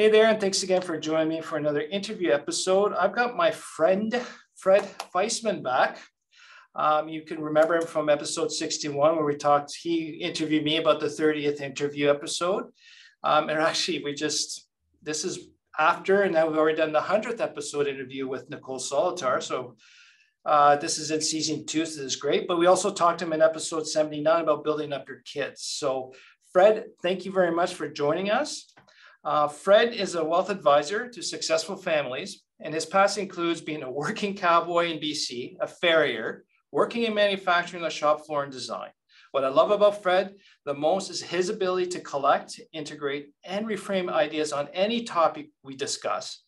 Hey there, and thanks again for joining me for another interview episode. I've got my friend, Fred Feistmann back. You can remember him from episode 61 where he interviewed me about the 30th interview episode. And actually this is after, and now we've already done the 100th episode interview with Nicole Solitar. So this is in season 2, so this is great. But we also talked to him in episode 79 about building up your kids. So Fred, thank you very much for joining us. Fred is a wealth advisor to successful families, and his past includes being a working cowboy in BC, a farrier, working in manufacturing on the shop floor and design. What I love about Fred the most is his ability to collect, integrate, and reframe ideas on any topic we discuss.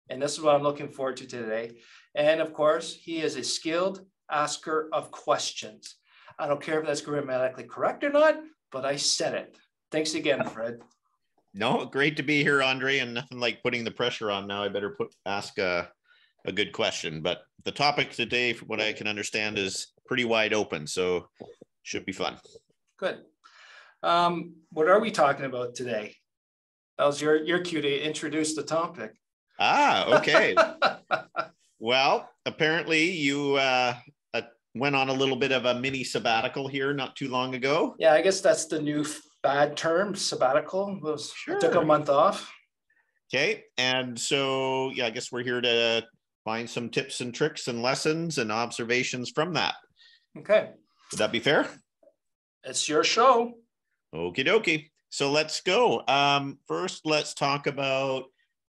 And this is what I'm looking forward to today. And of course, he is a skilled asker of questions. I don't care if that's grammatically correct or not, but I said it. Thanks again, Fred. No, great to be here, André, and nothing like putting the pressure on now. I better ask a good question. But the topic today, from what I can understand, is pretty wide open, so should be fun. Good. What are we talking about today? That was your cue to introduce the topic. Okay. Well, apparently you went on a little bit of a mini sabbatical here not too long ago. Yeah, I guess that's the new bad term, sabbatical. Sure. I took a month off. Okay. And so, yeah, I guess we're here to find some tips and tricks and lessons and observations from that. Okay. Would that be fair? It's your show. Okie dokie. So let's go. First, let's talk about,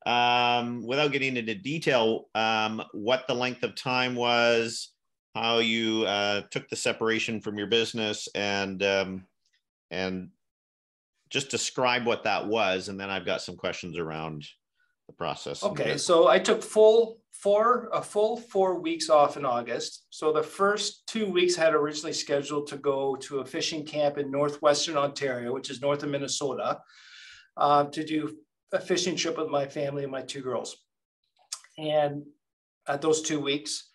without getting into detail, what the length of time was, how you took the separation from your business, and just describe what that was, and then I've got some questions around the process. Okay, so I took a full 4 weeks off in August. So the first 2 weeks I had originally scheduled to go to a fishing camp in northwestern Ontario, which is north of Minnesota, to do a fishing trip with my family and my 2 girls. And at those 2 weeks,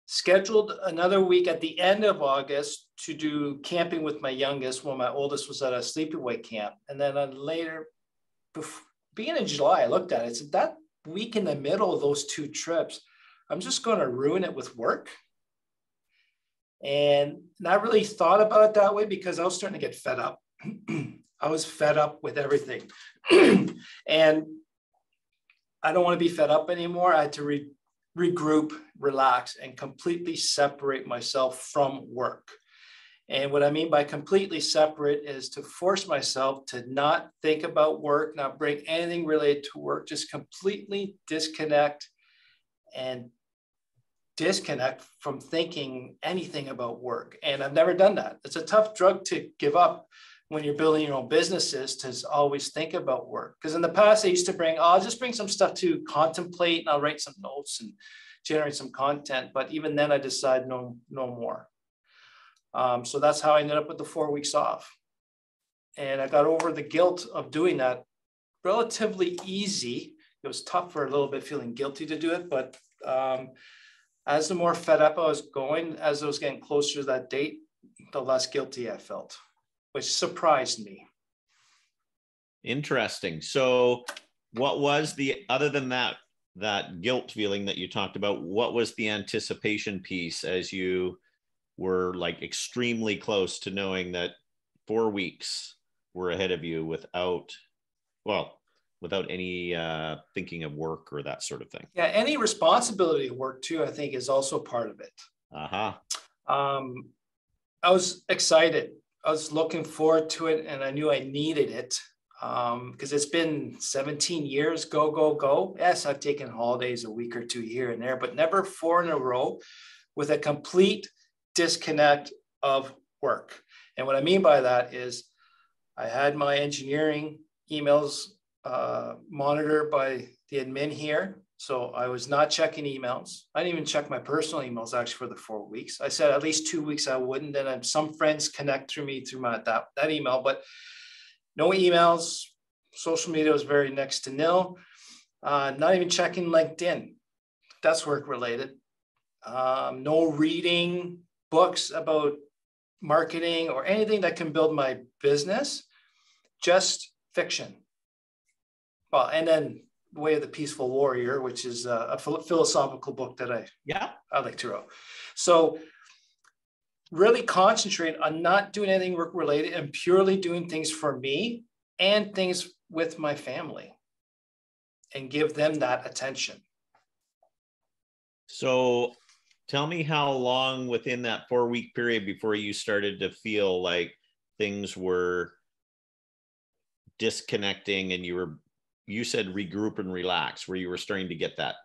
scheduled another week at the end of August to do camping with my youngest while my oldest was at a sleepaway camp. And then later, beginning in July, I looked at it and said, that week in the middle of those 2 trips, I'm just going to ruin it with work. And not really thought about it that way because I was starting to get fed up. I was fed up with everything. And I don't want to be fed up anymore. I had to regroup, relax, and completely separate myself from work. And what I mean by completely separate is to force myself to not think about work, not bring anything related to work, just completely disconnect from thinking anything about work. And I've never done that. It's a tough drug to give up when you're building your own businesses, to always think about work. Because in the past, I used to I'll just bring some stuff to contemplate, and I'll write some notes and generate some content. But even then I decided no more. So that's how I ended up with the 4 weeks off. And I got over the guilt of doing that relatively easy. It was tough for a little bit, feeling guilty to do it. But as the more fed up I was going, as I was getting closer to that date, the less guilty I felt, which surprised me. Interesting. So what was other than that guilt feeling that you talked about, what was the anticipation piece as you were like extremely close to knowing that 4 weeks were ahead of you without any thinking of work or that sort of thing? Yeah, any responsibility of work too, I think, is also part of it. I was excited. I was looking forward to it, and I knew I needed it because it's been 17 years, go. Yes, I've taken holidays a week or 2 here and there, but never 4 in a row with a complete disconnect of work. And what I mean by that is I had my engineering emails monitored by the admin here. So I was not checking emails. I didn't even check my personal emails actually for the 4 weeks. I said at least 2 weeks I wouldn't. Then some friends connect through me through that email, but no emails. Social media was very next to nil. Not even checking LinkedIn. That's work related. No reading books about marketing or anything that can build my business. Just fiction. Well, and then Way of the Peaceful Warrior, which is a philosophical book that I like to read. So really concentrate on not doing anything work related and purely doing things for me and things with my family and give them that attention. So tell me how long within that 4-week period before you started to feel like things were disconnecting and you said regroup and relax, where you were starting to get that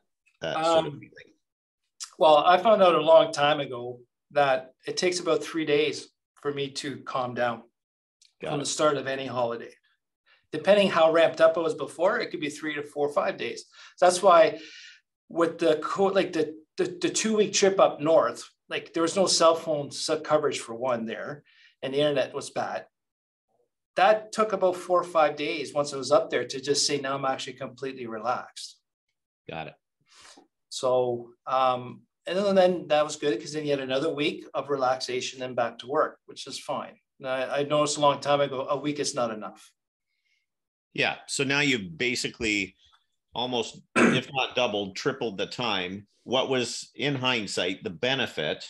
sort of feeling? Well, I found out a long time ago that it takes about 3 days for me to calm down from the start of any holiday. Depending how ramped up I was before, it could be 3 to 4 or 5 days. So that's why with the 2-week trip up north, like there was no cell phone coverage for one there, and the internet was bad. That took about 4 or 5 days once I was up there to just say, now I'm actually completely relaxed. Got it. So, and then that was good because then you had another week of relaxation and back to work, which is fine. I noticed a long time ago, a week is not enough. Yeah. So now you've basically almost, if not doubled, tripled the time. What was, in hindsight, the benefit?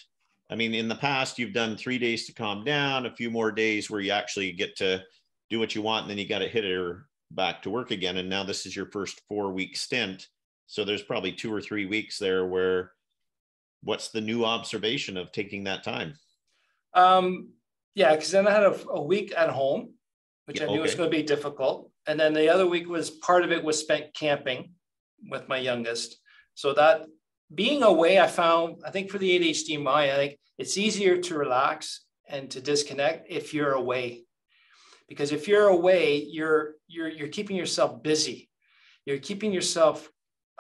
I mean, in the past, you've done 3 days to calm down, a few more days where you actually get to do what you want, and then you got to hit it back to work again. And now this is your first 4-week stint. So there's probably 2 or 3 weeks there where, what's the new observation of taking that time? Yeah, because then I had a week at home, which I knew was going to be difficult. And then the other week was, part of it was spent camping with my youngest. So that being away, I found, I think for the ADHD mind, I think it's easier to relax and to disconnect if you're away. Because if you're away, you're keeping yourself busy. You're keeping yourself,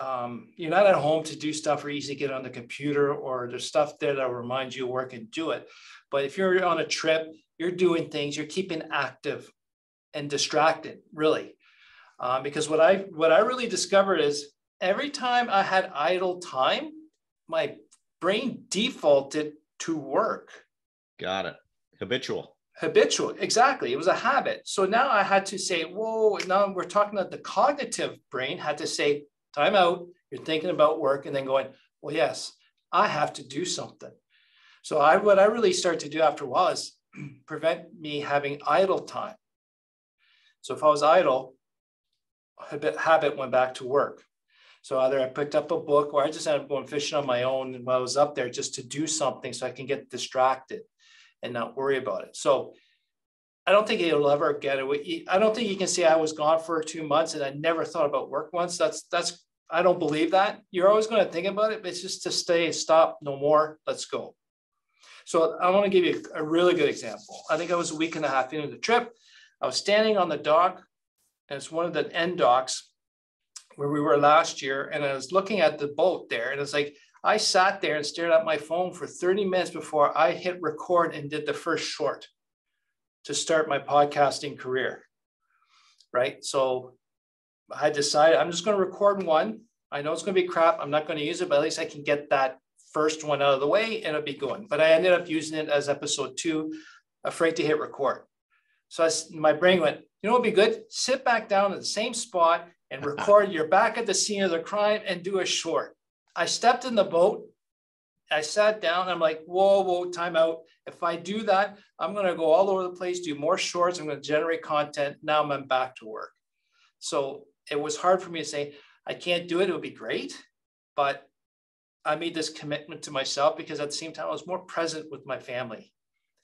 you're not at home to do stuff or easy to get on the computer, or there's stuff there that reminds you of work and do it. But if you're on a trip, you're doing things, you're keeping active and distracted, really. Because what I really discovered is every time I had idle time, my brain defaulted to work. Got it. Habitual, exactly. It was a habit. So now I had to say, whoa, now we're talking about the cognitive brain had to say, time out, you're thinking about work, and then going, well, yes, I have to do something. So what I really started to do after a while is prevent me having idle time. So if I was idle, habit went back to work. So either I picked up a book or I just ended up going fishing on my own while I was up there just to do something so I can get distracted and not worry about it. So I don't think it'll ever get away. I don't think you can say I was gone for 2 months and I never thought about work once. That's I don't believe that. You're always going to think about it, but it's just to stay, stop, no more, let's go. So I want to give you a really good example. I think I was a week and a half into the trip. I was standing on the dock, and it's one of the end docks where we were last year. And I was looking at the boat there, and it's like, I sat there and stared at my phone for 30 minutes before I hit record and did the first short to start my podcasting career, right? So I decided I'm just going to record one. I know it's going to be crap. I'm not going to use it, but at least I can get that first one out of the way and it'll be going. But I ended up using it as episode 2, afraid to hit record. So my brain went, you know what would be good? Sit back down in the same spot and record. You're back at the scene of the crime and do a short. I stepped in the boat. I sat down. I'm like, whoa, time out. If I do that, I'm going to go all over the place, do more shorts. I'm going to generate content. Now I'm back to work. So it was hard for me to say, I can't do it. It would be great. But I made this commitment to myself because at the same time, I was more present with my family.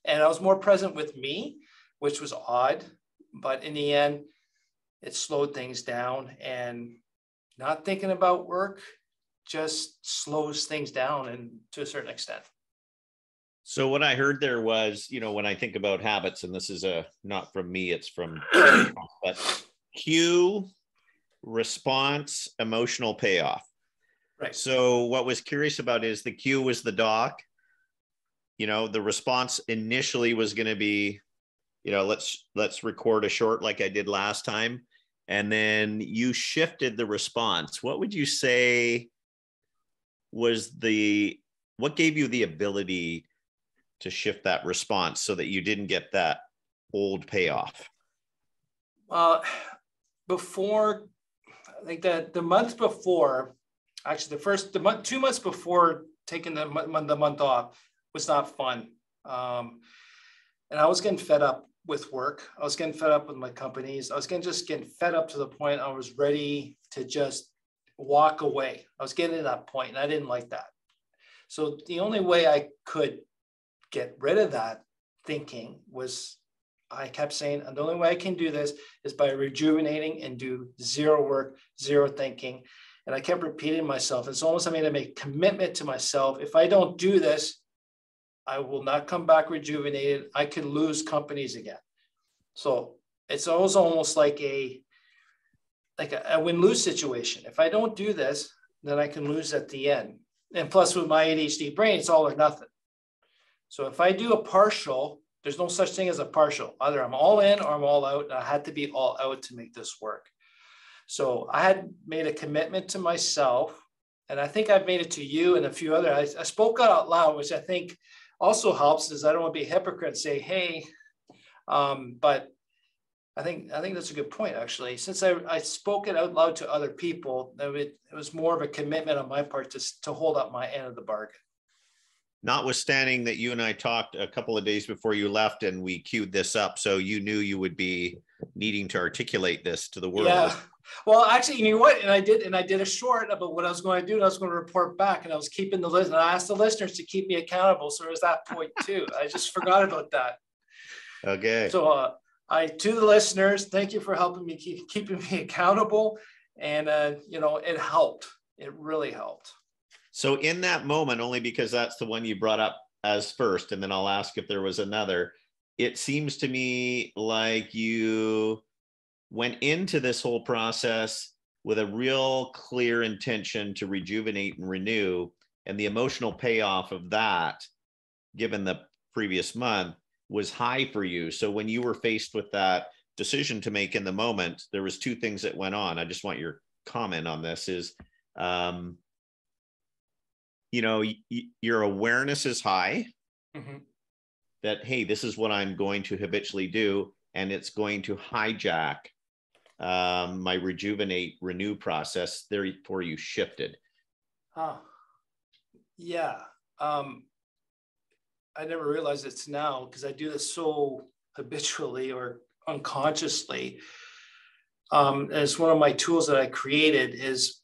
And I was more present with me, which was odd. But in the end, it slowed things down. And not thinking about work just slows things down, and to a certain extent. So what I heard there was, when I think about habits, and this is not from me, it's from, but cue, response, emotional payoff. Right. So what was curious about is the cue was the doc. The response initially was going to be, let's record a short like I did last time. And then you shifted the response. What would you say was what gave you the ability to shift that response so that you didn't get that old payoff? Before, I think that the month before, actually the 2 months before taking the month off was not fun. And I was getting fed up with work. I was getting fed up with my companies. I was getting fed up to the point I was ready to just walk away. I was getting to that point, and I didn't like that. So the only way I could get rid of that thinking was, I kept saying, the only way I can do this is by rejuvenating and do zero work, zero thinking. And I kept repeating myself. It's almost like I made a commitment to myself. If I don't do this, I will not come back rejuvenated. I could lose companies again. So it's almost like a win-lose situation. If I don't do this, then I can lose at the end. And plus with my ADHD brain, it's all or nothing. So if I do a partial, there's no such thing as a partial. Either I'm all in or I'm all out. And I had to be all out to make this work. So I had made a commitment to myself. And I think I've made it to you and a few others. I spoke out loud, which I think also helps, is I don't want to be a hypocrite and say, hey, but I think that's a good point, actually. Since I spoke it out loud to other people, it was more of a commitment on my part to hold up my end of the bargain. Notwithstanding that you and I talked a couple of days before you left and we queued this up, so you knew you would be needing to articulate this to the world. Yeah. Well, actually, you know what? And I did a short about what I was going to do, and I was going to report back, and I was keeping the list, and I asked the listeners to keep me accountable. So there was that point too. I just forgot about that. Okay. So to the listeners, thank you for helping me keeping me accountable. And, it helped. It really helped. So in that moment, only because that's the one you brought up as first, and then I'll ask if there was another, it seems to me like you went into this whole process with a real clear intention to rejuvenate and renew, and the emotional payoff of that, given the previous month, was high for you. So when you were faced with that decision to make in the moment, there was two things that went on. I just want your comment on this is, your awareness is high, mm-hmm. that, hey, this is what I'm going to habitually do, and it's going to hijack my rejuvenate, renew process. Therefore, you shifted. Yeah. I never realized it's now, because I do this so habitually or unconsciously. And it's one of my tools that I created. Is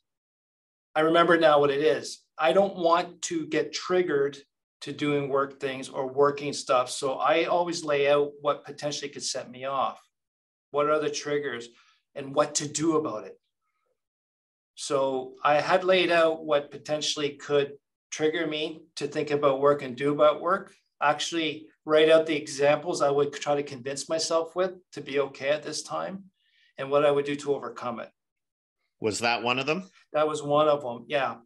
I remember now what it is. I don't want to get triggered to doing work things or working stuff. So I always lay out what potentially could set me off. What are the triggers and what to do about it? So I had laid out what potentially could trigger me to think about work and do about work. Actually write out the examples I would try to convince myself with to be okay at this time, and what I would do to overcome it. Was that one of them? That was one of them. Yeah.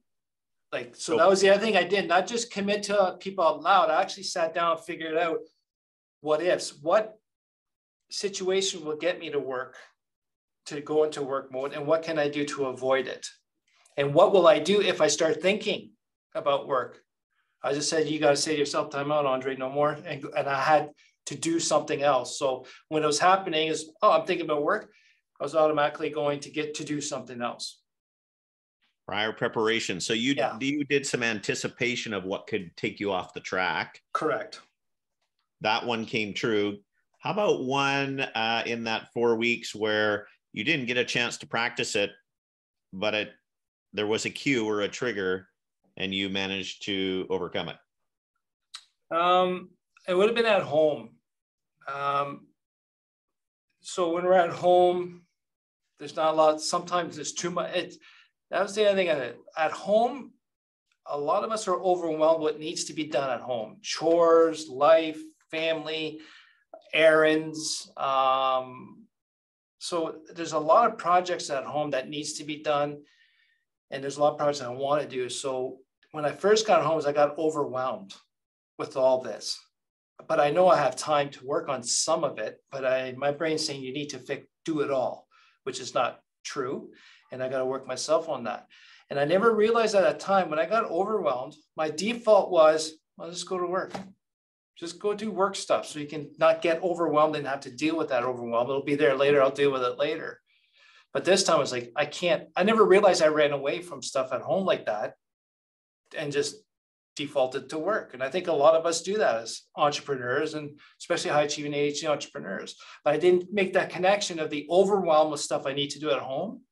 So that was the other thing I did, not just commit to people out loud. I actually sat down and figured out what ifs, what situation will get me to work, to go into work mode, and what can I do to avoid it? And what will I do if I start thinking about work? I just said, you got to say to yourself, time out, Andre, no more. And I had to do something else. So when it was happening is, I'm thinking about work, I was automatically going to get to do something else. Prior preparation. So you did some anticipation of what could take you off the track. Correct. That one came true. How about one in that 4 weeks where you didn't get a chance to practice it, but there was a cue or a trigger and you managed to overcome it? It would have been at home. So when we're at home, there's not a lot. Sometimes there's too much. That was the other thing. At home, a lot of us are overwhelmed with what needs to be done at home. Chores, life, family, errands. So there's a lot of projects at home that needs to be done. And there's a lot of projects I want to do. So when I first got home, I got overwhelmed with all this. But I know I have time to work on some of it. But my brain's saying you need to do it all, which is not true. And I got to work myself on that. And I never realized at that time when I got overwhelmed, my default was, well, just go to work. Just go do work stuff so you can not get overwhelmed and have to deal with that overwhelm. It'll be there later. I'll deal with it later. But this time I was like, I never realized I ran away from stuff at home like that and just defaulted to work. And I think a lot of us do that as entrepreneurs, and especially high achieving ADHD entrepreneurs. But I didn't make that connection of the overwhelm of stuff I need to do at home,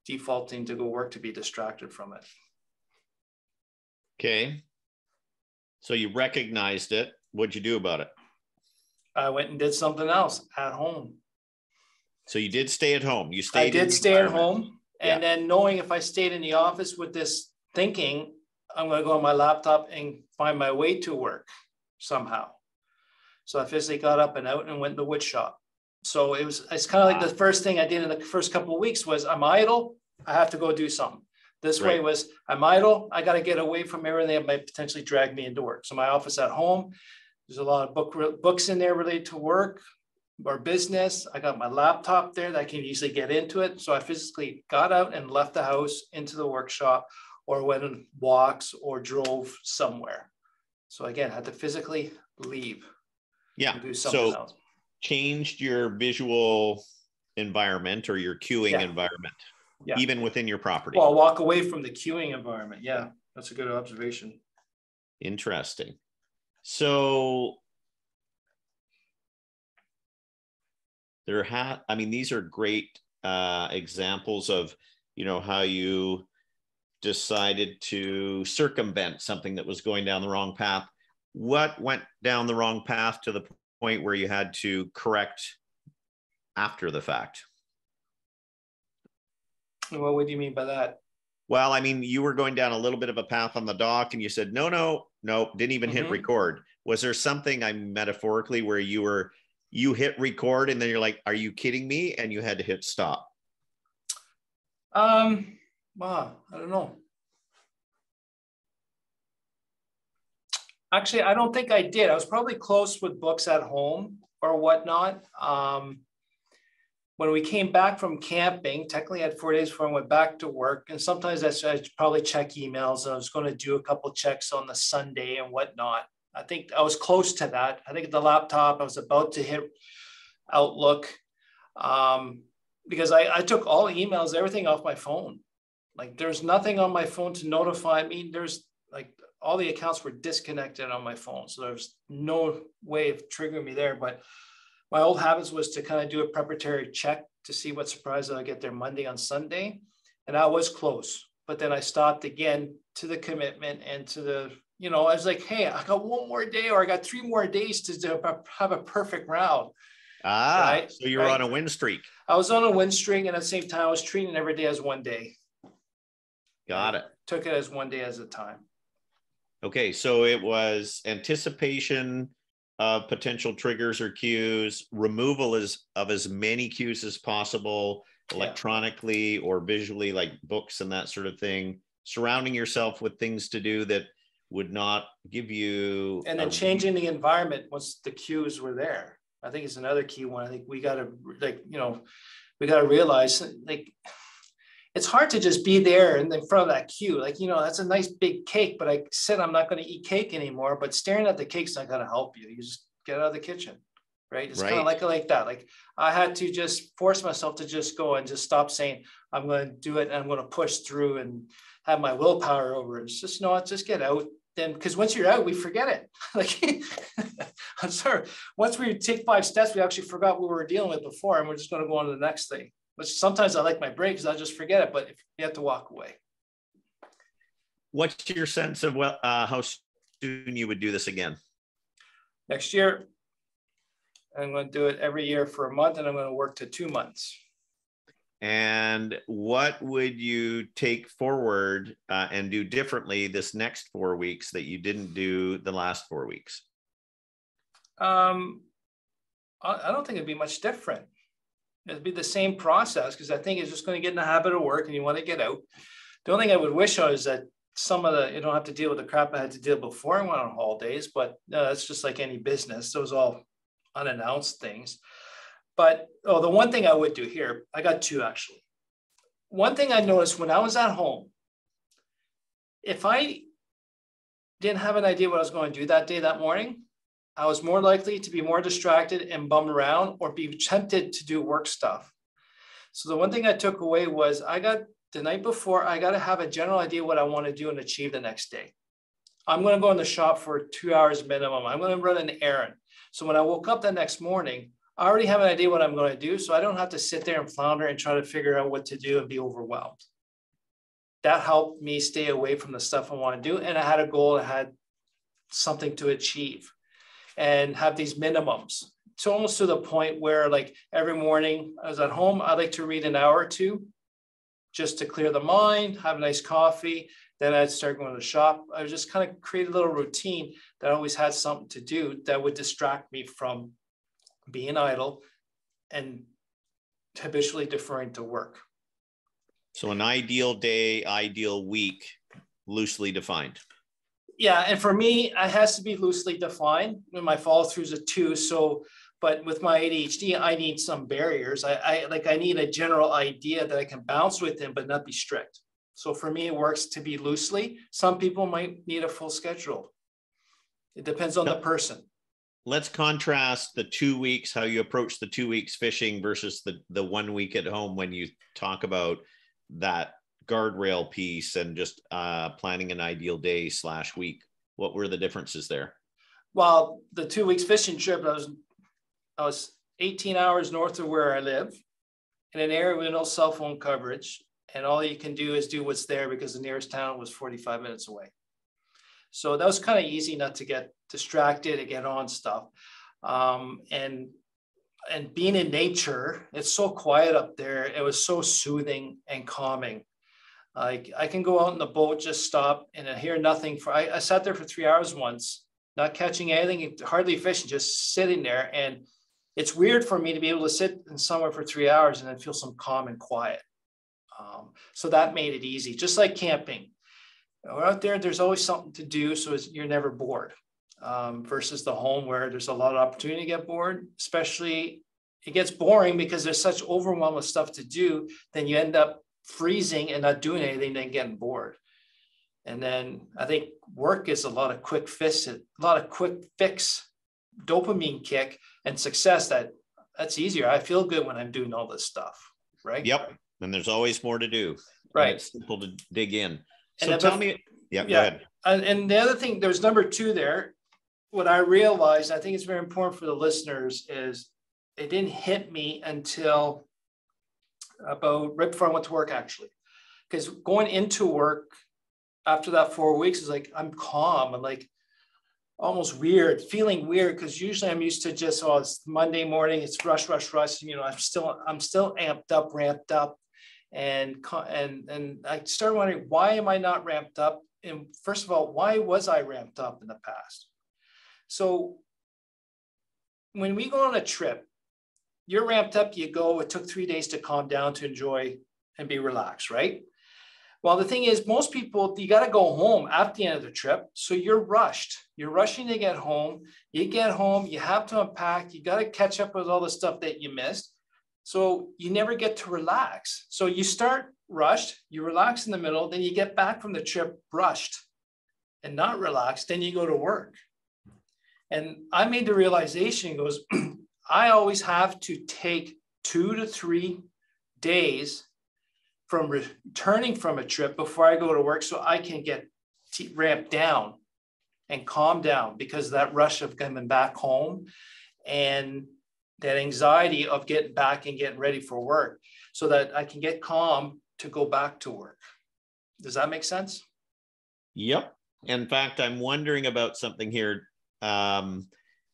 defaulting to go work to be distracted from it. Okay. So you recognized it. What'd you do about it? I went and did something else at home. So you did stay at home. You stayed. I did stay at home. And then knowing if I stayed in the office with this thinking, I'm going to go on my laptop and find my way to work somehow. So I physically got up and out and went to the wood shop. So it's kind of like the first thing I did in the first couple of weeks was I'm idle. I have to go do something. This way was I'm idle. I got to get away from everything that might potentially drag me into work. So my office at home, there's a lot of books in there related to work or business. I got my laptop there that I can easily get into it. So I physically got out and left the house into the workshop, or went on walks or drove somewhere. So again, had to physically leave. Yeah. Do something else. Changed your visual environment or your queuing environment, even within your property. Well, walk away from the queuing environment. Yeah, that's a good observation. Interesting. So these are great examples of, how you decided to circumvent something that was going down the wrong path. What went down the wrong path to the point where you had to correct after the fact? What would you mean by that? Well, I mean, you were going down a little bit of a path on the dock and you said, no, didn't even hit record. Was there something, metaphorically, where you hit record and then you're like, are you kidding me? And you had to hit stop. Wow, I don't know. Actually, I don't think I did. I was probably close with books at home or whatnot. When we came back from camping, technically I had 4 days before I went back to work. And sometimes I'd probably check emails, and I was going to do a couple of checks on the Sunday and whatnot. I think I was close to that. I think the laptop, I was about to hit Outlook, because I took all the emails, everything off my phone. Like there's nothing on my phone to notify me. There's like all the accounts were disconnected on my phone. So there's no way of triggering me there. But my old habits was to kind of do a preparatory check to see what surprise I'll get there Monday on Sunday. And I was close, but then I stopped again to the commitment and to the, I was like, hey, I got one more day, or I got 3 more days to have a perfect round. Right? So you were on a win streak. I was on a win streak, and at the same time, I was treating every day as one day. Got it. Took it as one day at a time. Okay, so it was anticipation of potential triggers or cues, removal of as many cues as possible, electronically or visually, like books and that sort of thing, surrounding yourself with things to do that would not give you... And then changing the environment once the cues were there. I think it's another key one. I think we got to, we got to realize, it's hard to just be there and in front of that cue. That's a nice big cake, but I said I'm not going to eat cake anymore. But staring at the cake's not going to help you. You just get out of the kitchen, right? It's kind of like that. Like I had to just force myself to just go and just stop saying I'm going to do it and I'm going to push through and have my willpower over it. It's just just get out. Then, because once you're out, we forget it. I'm sorry. Once we take 5 steps, we actually forgot what we were dealing with before, and we're just going to go on to the next thing. Which sometimes I like my breaks, I'll just forget it, but you have to walk away. What's your sense of how soon you would do this again? Next year, I'm going to do it every year for a month, and I'm going to work to 2 months. And what would you take forward and do differently this next 4 weeks that you didn't do the last 4 weeks? I don't think it'd be much different. It'd be the same process, because I think it's just going to get in the habit of work and you want to get out. The only thing I would wish is that you don't have to deal with the crap I had to deal before I went on holidays, but that's just like any business. Those all unannounced things. But the one thing I would do here, I got 2 actually. One thing I noticed when I was at home, if I didn't have an idea what I was going to do that day, that morning, I was more likely to be more distracted and bum around or be tempted to do work stuff. So the one thing I took away was the night before, I got to have a general idea what I want to do and achieve the next day. I'm going to go in the shop for 2 hours minimum. I'm going to run an errand. So when I woke up the next morning, I already have an idea what I'm going to do. So I don't have to sit there and flounder and try to figure out what to do and be overwhelmed. That helped me stay away from the stuff I want to do. And I had a goal, I had something to achieve and have these minimums. It's almost to the point where like every morning I was at home, I like to read an hour or two just to clear the mind, have a nice coffee. Then I'd start going to the shop. I would just kind of create a little routine that I always had something to do that would distract me from being idle and habitually deferring to work. So an ideal day, ideal week, loosely defined. Yeah, and for me, it has to be loosely defined. My follow throughs are 2. So, but with my ADHD, I need some barriers. I need a general idea that I can bounce within, but not be strict. So for me, it works to be loosely. Some people might need a full schedule. It depends on the person. Let's contrast the 2 weeks, how you approach the 2 weeks fishing versus the 1 week at home when you talk about that guardrail piece and just planning an ideal day / week. What were the differences there? Well, the 2 weeks fishing trip, I was 18 hours north of where I live in an area with no cell phone coverage. And all you can do is do what's there because the nearest town was 45 minutes away. So that was kind of easy not to get distracted and get on stuff. And being in nature, it's so quiet up there. It was so soothing and calming. Like I can go out in the boat, just stop and I hear nothing. I sat there for 3 hours once, not catching anything, hardly fishing, just sitting there. And it's weird for me to be able to sit in somewhere for 3 hours and then feel some calm and quiet. So that made it easy, just like camping. We're out there, there's always something to do, so you're never bored. Versus the home where there's a lot of opportunity to get bored, especially it gets boring because there's such overwhelm with stuff to do, then you end up freezing and not doing anything, then getting bored. And then I think work is a lot of quick fix, dopamine kick and success. That's easier. I feel good when I'm doing all this stuff, right? Yep. And there's always more to do. Right. And it's simple to dig in. So and tell me, go ahead. And the other thing, there's number 2 there. What I realized, I think it's very important for the listeners, is it didn't hit me until about right before I went to work, actually. Because going into work after that 4 weeks is like, I'm calm and like almost weird, feeling weird, because usually I'm used to just, it's Monday morning, it's rush. I'm still amped up, ramped up. And I started wondering, why am I not ramped up? And first of all, why was I ramped up in the past? So when we go on a trip, you're ramped up, you go, it took 3 days to calm down, to enjoy and be relaxed, right? Well, the thing is, most people, you got to go home at the end of the trip. So you're rushed. You're rushing to get home. You get home, you have to unpack. You got to catch up with all the stuff that you missed. So you never get to relax. So you start rushed, you relax in the middle, then you get back from the trip rushed and not relaxed. Then you go to work. And I made the realization, goes, I always have to take 2 to 3 days from returning from a trip before I go to work so I can get ramped down and calm down, because that rush of coming back home and that anxiety of getting back and getting ready for work, so that I can get calm to go back to work. Does that make sense? Yep. In fact, I'm wondering about something here.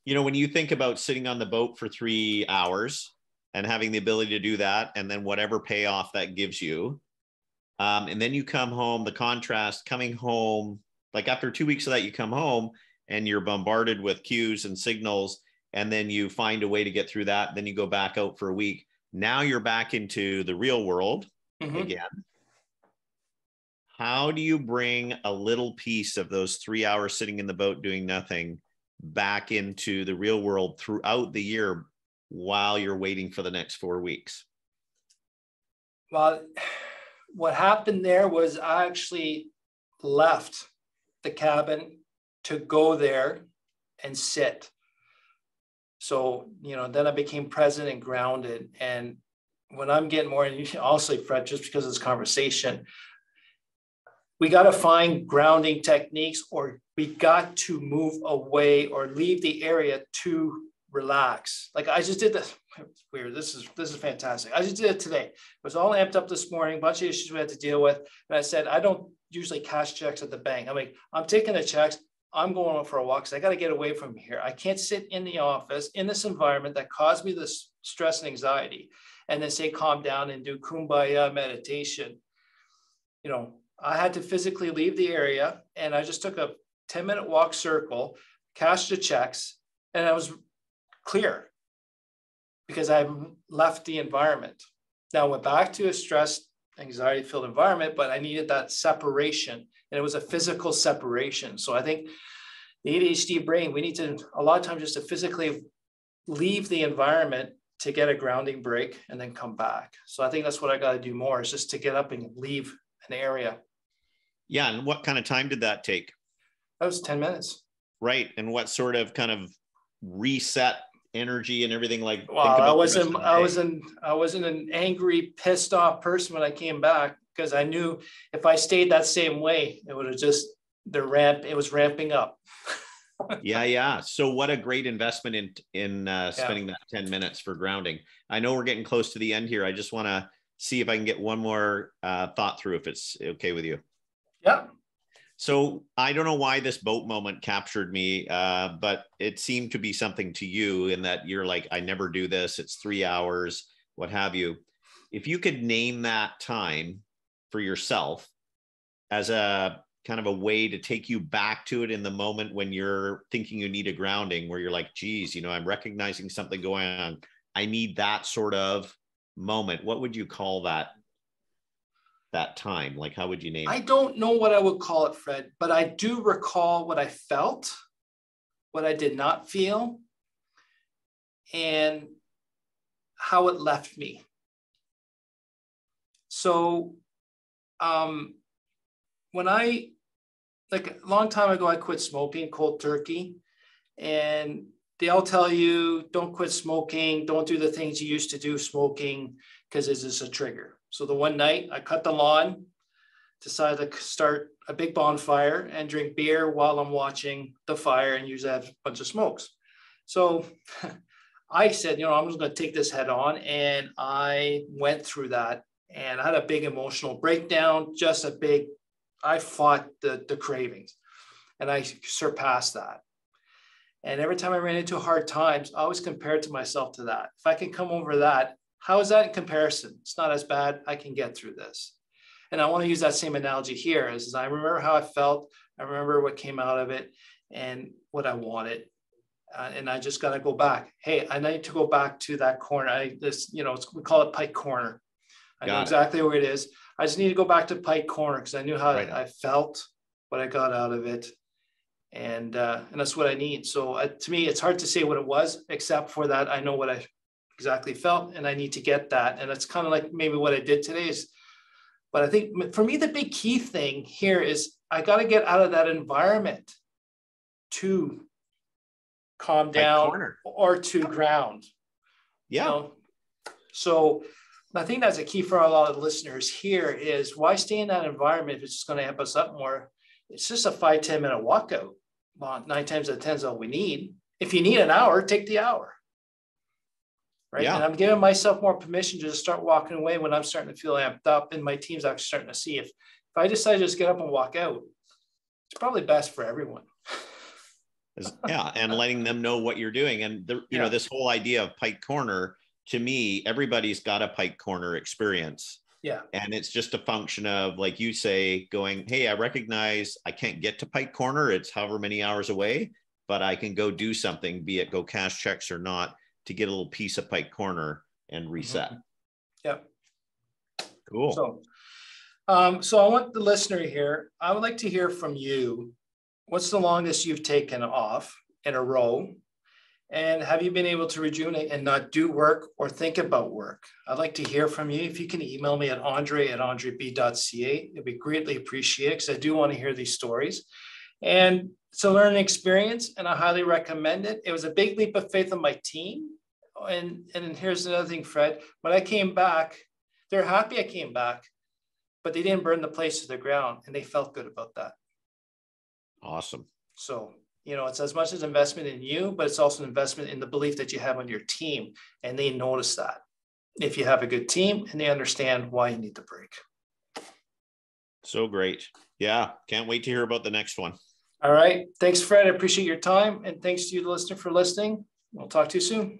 When you think about sitting on the boat for 3 hours and having the ability to do that, and then whatever payoff that gives you, and then you come home, the contrast coming home, like after 2 weeks of that, you come home and you're bombarded with cues and signals, and then you find a way to get through that. Then you go back out for a week. Now you're back into the real world again. How do you bring a little piece of those 3 hours sitting in the boat doing nothing back into the real world throughout the year while you're waiting for the next 4 weeks? Well, what happened there was I actually left the cabin to go there and sit. So, then I became present and grounded. And when I'm getting more, and honestly, Fred, just because of this conversation, we got to find grounding techniques, or we got to move away or leave the area to relax. Like I just did this. It's weird. This is fantastic. I just did it today. It was all amped up this morning, a bunch of issues we had to deal with. And I said, I don't usually cash checks at the bank. I'm like, I'm taking the checks. I'm going on for a walk because I got to get away from here. I can't sit in the office in this environment that caused me this stress and anxiety and then say, calm down and do kumbaya meditation. You know, I had to physically leave the area, and I just took a 10-minute walk circle, cashed the checks, and I was clear because I left the environment. Now I went back to a stressed, anxiety-filled environment, but I needed that separation, and it was a physical separation. So I think the ADHD brain, we need to, a lot of times, just to physically leave the environment to get a grounding break and then come back. So I think that's what I got to do more, is just to get up and leave an area. Yeah. And what kind of time did that take? That was 10 minutes. Right. And what sort of kind of reset energy and everything? Like, well, I wasn't an angry, pissed off person when I came back, because I knew if I stayed that same way, it would have just, it was ramping up. Yeah. So what a great investment in spending that 10 minutes for grounding. I know we're getting close to the end here. I just want to see if I can get one more thought through, if it's okay with you. Yeah. So I don't know why this boat moment captured me, but it seemed to be something to you in that you're like, I never do this. It's 3 hours, what have you. If you could name that time for yourself as a kind of a way to take you back to it in the moment when you're thinking you need a grounding, where you're like, geez, you know, I'm recognizing something going on. I need that sort of moment. What would you call that time? Like, how would you name it? I don't know what I would call it, Fred, but I do recall what I felt, what I did not feel, and how it left me. So when like a long time ago, I quit smoking cold turkey, and they all tell you, don't quit smoking, don't do the things you used to do smoking, because it's just a trigger. So the one night I cut the lawn, decided to start a big bonfire and drink beer while I'm watching the fire and use that a bunch of smokes. So I said, you know, I'm just going to take this head on. And I went through that, and I had a big emotional breakdown, I fought the cravings, and I surpassed that. And every time I ran into hard times, I always compared to myself to that. If I can come over that, how is that in comparison? It's not as bad. I can get through this. And I want to use that same analogy here. Is I remember how I felt. I remember what came out of it and what I wanted. And I just got to go back. Hey, I need to go back to that corner. We call it Pike Corner. I know exactly where it is. I just need to go back to Pike Corner because I knew how I felt, what I got out of it. And that's what I need. So to me, it's hard to say what it was, except for that I know what I exactly felt, and I need to get that. And it's kind of like maybe what I did today is, but I think for me, the big key thing here is I got to get out of that environment to calm down or to ground. Yeah. You know? So I think that's a key for a lot of listeners here is why stay in that environment if it's just going to amp us up more. It's just a 5-10 minute walkout. Well, 9 times out of 10 is all we need. If you need an hour, take the hour. Right. Yeah. And I'm giving myself more permission to just start walking away when I'm starting to feel amped up, and my team's actually starting to see if I decide to just get up and walk out, it's probably best for everyone. Yeah. And letting them know what you're doing. And you know, this whole idea of Pike Corner, to me, everybody's got a Pike Corner experience. Yeah. And it's just a function of, like you say, going, hey, I recognize I can't get to Pike Corner. It's however many hours away, but I can go do something, be it go cash checks or not, to get a little piece of Pike Corner and reset. Mm-hmm. Yep. Cool. So I want the listener here, I would like to hear from you. What's the longest you've taken off in a row? And have you been able to rejuvenate and not do work or think about work? I'd like to hear from you. If you can email me at andre@andreb.ca, it'd be greatly appreciated because I do want to hear these stories. And it's a learning experience, and I highly recommend it. It was a big leap of faith on my team And here's another thing, Fred. When I came back, they're happy I came back, but they didn't burn the place to the ground, and they felt good about that. Awesome. So, it's as much as investment in you, but it's also an investment in the belief that you have on your team, and they notice that if you have a good team and they understand why you need the break. So great. Yeah. Can't wait to hear about the next one. All right. Thanks, Fred. I appreciate your time. And thanks to you, the listener, for listening. We'll talk to you soon.